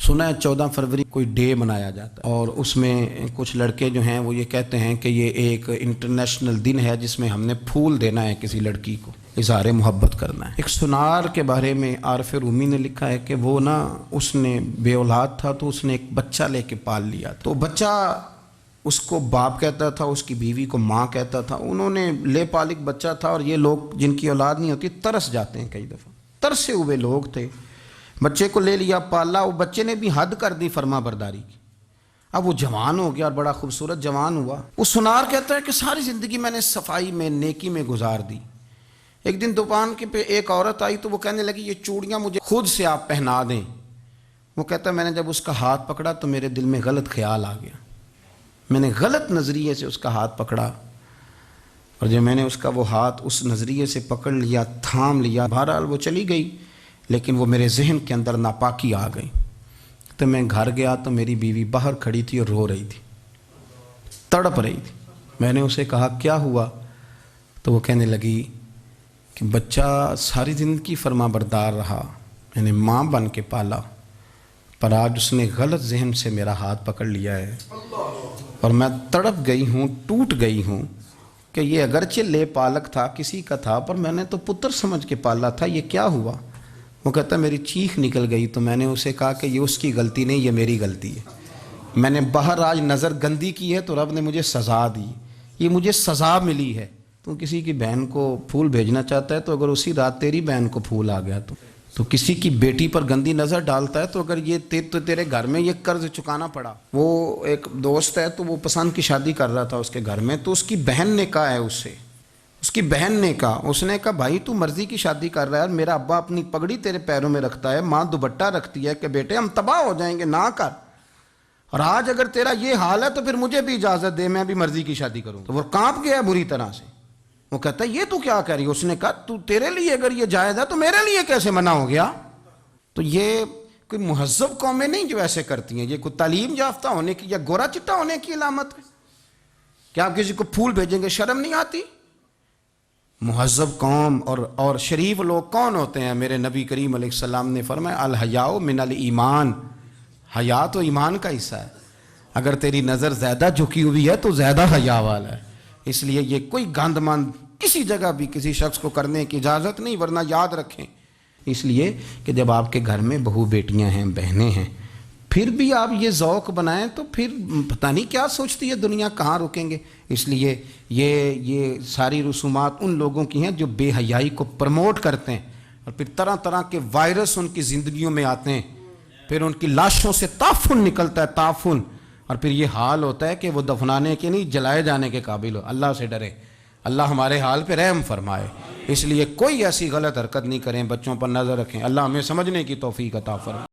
سنا ہے 14 فروری کوئی ڈے منایا جاتا ہے اور اس میں کچھ لڑکے جو ہیں وہ یہ کہتے ہیں کہ یہ ایک انٹرنیشنل دن ہے جس میں ہم نے پھول دینا ہے کسی لڑکی کو، اظہار محبت کرنا ہے۔ ایک سنار کے بارے میں عارف رومی نے لکھا ہے کہ وہ اس نے بے اولاد تھا تو اس نے ایک بچہ لے کے پال لیا، تو بچہ اس کو باپ کہتا تھا، اس کی بیوی کو ماں کہتا تھا۔ انہوں نے لے پال ایک بچہ تھا اور یہ لوگ جن کی اولاد نہیں ہوتی ترس جاتے ہیں، کئی دفعہ ترسے ہوئے لوگ تھے، بچے کو لے لیا پالا، وہ بچے نے بھی حد کر دی فرما برداری کی، اب وہ جوان ہو گیا اور بڑا خوبصورت جوان ہوا۔ وہ سنار کہتا ہے کہ ساری زندگی میں نے صفائی میں نیکی میں گزار دی، ایک دن دکان کے پہ ایک عورت آئی تو وہ کہنے لگی یہ چوڑیاں مجھے خود سے آپ پہنا دیں۔ وہ کہتا ہے میں نے جب اس کا ہاتھ پکڑا تو میرے دل میں غلط خیال آ گیا، میں نے غلط نظریے سے اس کا ہاتھ پکڑا، اور جب میں نے اس کا وہ ہاتھ اس نظریے سے پکڑ لیا، تھام لیا، بہرحال وہ چلی گئی، لیکن وہ میرے ذہن کے اندر ناپاکی آ گئی۔ تو میں گھر گیا تو میری بیوی باہر کھڑی تھی اور رو رہی تھی، تڑپ رہی تھی۔ میں نے اسے کہا کیا ہوا؟ تو وہ کہنے لگی کہ بچہ ساری زندگی فرما بردار رہا، میں نے ماں بن کے پالا، پر آج اس نے غلط ذہن سے میرا ہاتھ پکڑ لیا ہے اور میں تڑپ گئی ہوں، ٹوٹ گئی ہوں کہ یہ اگرچہ لے پالک تھا، کسی کا تھا، پر میں نے تو پتر سمجھ کے پالا تھا، یہ کیا ہوا؟ وہ کہتا میری چیخ نکل گئی، تو میں نے اسے کہا کہ یہ اس کی غلطی نہیں، یہ میری غلطی ہے، میں نے باہر آج نظر گندی کی ہے تو رب نے مجھے سزا دی، یہ مجھے سزا ملی ہے۔ تو کسی کی بہن کو پھول بھیجنا چاہتا ہے تو اگر اسی رات تیری بہن کو پھول آ گیا تو کسی کی بیٹی پر گندی نظر ڈالتا ہے تو اگر یہ تیرے گھر میں یہ قرض چکانا پڑا۔ وہ ایک دوست ہے تو وہ پسند کی شادی کر رہا تھا اس کے گھر میں، تو اس کی بہن نے کہا ہے اس کی بہن نے کہا، اس نے کہا بھائی تو مرضی کی شادی کر رہا ہے، میرا ابا اپنی پگڑی تیرے پیروں میں رکھتا ہے، ماں دوپٹہ رکھتی ہے کہ بیٹے ہم تباہ ہو جائیں گے، نہ کر، اور آج اگر تیرا یہ حال ہے تو پھر مجھے بھی اجازت دے، میں بھی مرضی کی شادی کروں۔ تو وہ کانپ گیا بری طرح سے، وہ کہتا ہے یہ تو کیا کر رہی ہے؟ اس نے کہا تو تیرے لیے اگر یہ جائز ہے تو میرے لیے کیسے منع ہو گیا؟ تو یہ کوئی مہذب قومیں نہیں جو ایسے کرتی ہیں، یہ کوئی تعلیم یافتہ ہونے کی یا گورا چٹا ہونے کی علامت ہے؟ کیا آپ کسی کو پھول بھیجیں گے؟ شرم نہیں آتی؟ مہذب قوم اور شریف لوگ کون ہوتے ہیں؟ میرے نبی کریم علیہ السلام نے فرمایا الحیاء من الایمان، حیا تو ایمان کا حصہ ہے، اگر تیری نظر زیادہ جھکی ہوئی ہے تو زیادہ حیا والا ہے، اس لیے یہ کوئی گند مند کسی جگہ بھی کسی شخص کو کرنے کی اجازت نہیں، ورنہ یاد رکھیں اس لیے کہ جب آپ کے گھر میں بہو بیٹیاں ہیں، بہنیں ہیں، پھر بھی آپ یہ ذوق بنائیں تو پھر پتہ نہیں کیا سوچتی ہے دنیا، کہاں رکیں گے۔ اس لیے یہ ساری رسومات ان لوگوں کی ہیں جو بے حیائی کو پروموٹ کرتے ہیں، اور پھر طرح طرح کے وائرس ان کی زندگیوں میں آتے ہیں، پھر ان کی لاشوں سے تعفن نکلتا ہے، تعفن، اور پھر یہ حال ہوتا ہے کہ وہ دفنانے کے نہیں جلائے جانے کے قابل ہو۔ اللہ سے ڈرے، اللہ ہمارے حال پہ رحم فرمائے، اس لیے کوئی ایسی غلط حرکت نہیں کریں، بچوں پر نظر رکھیں، اللہ ہمیں سمجھنے کی توفیق عطا فرمائے۔